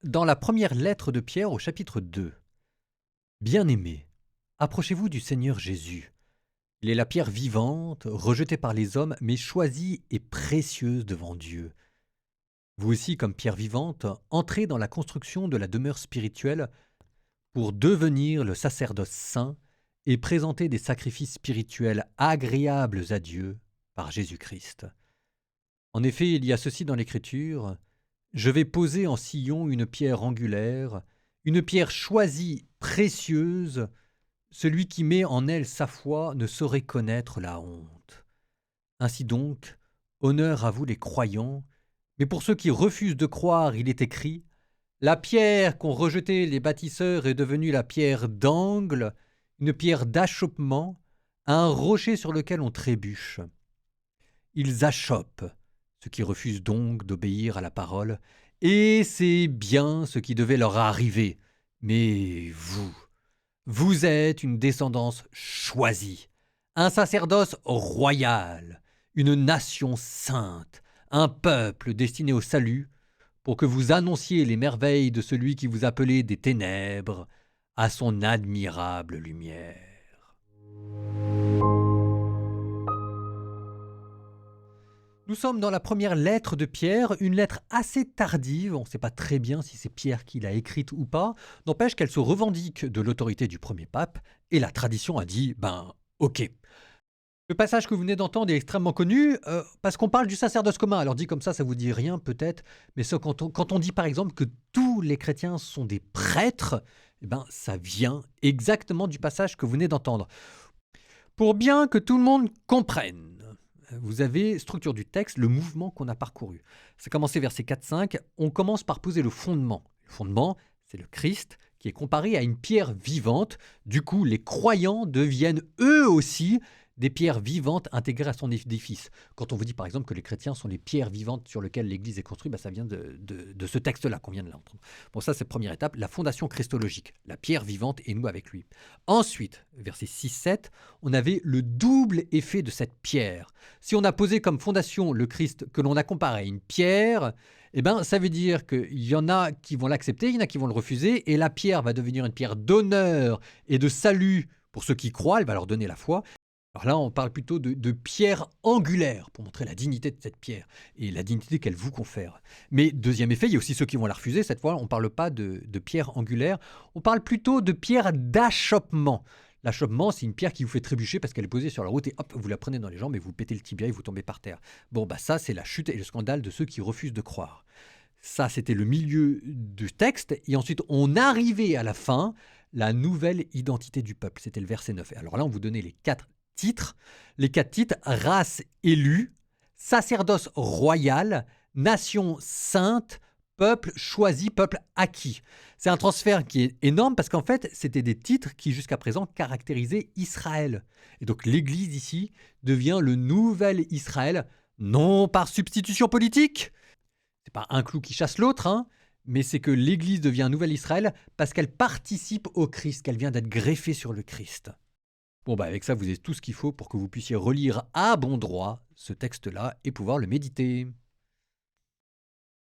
Dans la première lettre de Pierre au chapitre 2, Bien-aimés, approchez-vous du Seigneur Jésus. Il est la pierre vivante, rejetée par les hommes, mais choisie et précieuse devant Dieu. Vous aussi, comme pierre vivante, entrez dans la construction de la demeure spirituelle pour devenir le sacerdoce saint et présenter des sacrifices spirituels agréables à Dieu par Jésus-Christ. En effet, il y a ceci dans l'Écriture: je vais poser en Sion une pierre angulaire, une pierre choisie, précieuse. Celui qui met en elle sa foi ne saurait connaître la honte. Ainsi donc, honneur à vous les croyants, mais pour ceux qui refusent de croire, il est écrit: la pierre qu'ont rejetée les bâtisseurs est devenue la pierre d'angle, une pierre d'achoppement, un rocher sur lequel on trébuche. Ils achoppent, ceux qui refusent donc d'obéir à la parole, et c'est bien ce qui devait leur arriver. Mais vous êtes une descendance choisie, un sacerdoce royal, une nation sainte, un peuple destiné au salut, pour que vous annonciez les merveilles de celui qui vous appelait des ténèbres à son admirable lumière. Nous sommes dans la première lettre de Pierre, une lettre assez tardive, on ne sait pas très bien si c'est Pierre qui l'a écrite ou pas, n'empêche qu'elle se revendique de l'autorité du premier pape, et la tradition a dit, ok. Le passage que vous venez d'entendre est extrêmement connu, parce qu'on parle du sacerdoce commun. Alors dit comme ça vous dit rien peut-être, mais quand on dit par exemple que tous les chrétiens sont des prêtres, ça vient exactement du passage que vous venez d'entendre. Pour bien que tout le monde comprenne, vous avez, structure du texte, le mouvement qu'on a parcouru. Ça commencé verset 4-5, on commence par poser le fondement. Le fondement, c'est le Christ qui est comparé à une pierre vivante. Du coup, les croyants deviennent eux aussi des pierres vivantes intégrées à son édifice. Quand on vous dit par exemple que les chrétiens sont les pierres vivantes sur lesquelles l'Église est construite, ça vient de ce texte-là qu'on vient de l'entendre. Bon, ça c'est la première étape, la fondation christologique, la pierre vivante et nous avec lui. Ensuite, verset 6-7, on avait le double effet de cette pierre. Si on a posé comme fondation le Christ que l'on a comparé à une pierre, ça veut dire qu'il y en a qui vont l'accepter, il y en a qui vont le refuser, et la pierre va devenir une pierre d'honneur et de salut pour ceux qui croient, elle va leur donner la foi. Alors là, on parle plutôt de pierre angulaire, pour montrer la dignité de cette pierre, et la dignité qu'elle vous confère. Mais deuxième effet, il y a aussi ceux qui vont la refuser, cette fois on ne parle pas de pierre angulaire, on parle plutôt de pierre d'achoppement. L'achoppement, c'est une pierre qui vous fait trébucher parce qu'elle est posée sur la route et hop, vous la prenez dans les jambes et vous pétez le tibia et vous tombez par terre. Bon, ça, c'est la chute et le scandale de ceux qui refusent de croire. Ça, c'était le milieu du texte. Et ensuite, on arrivait à la fin, la nouvelle identité du peuple. C'était le verset 9. Et alors là, on vous donnait les 4 titres. Les 4 titres: race élue, sacerdoce royal, nation sainte, peuple choisi, peuple acquis. C'est un transfert qui est énorme parce qu'en fait, c'était des titres qui jusqu'à présent caractérisaient Israël. Et donc l'Église ici devient le nouvel Israël, non par substitution politique, c'est pas un clou qui chasse l'autre, mais c'est que l'Église devient un nouvel Israël parce qu'elle participe au Christ, qu'elle vient d'être greffée sur le Christ. Bon, avec ça, vous avez tout ce qu'il faut pour que vous puissiez relire à bon droit ce texte-là et pouvoir le méditer.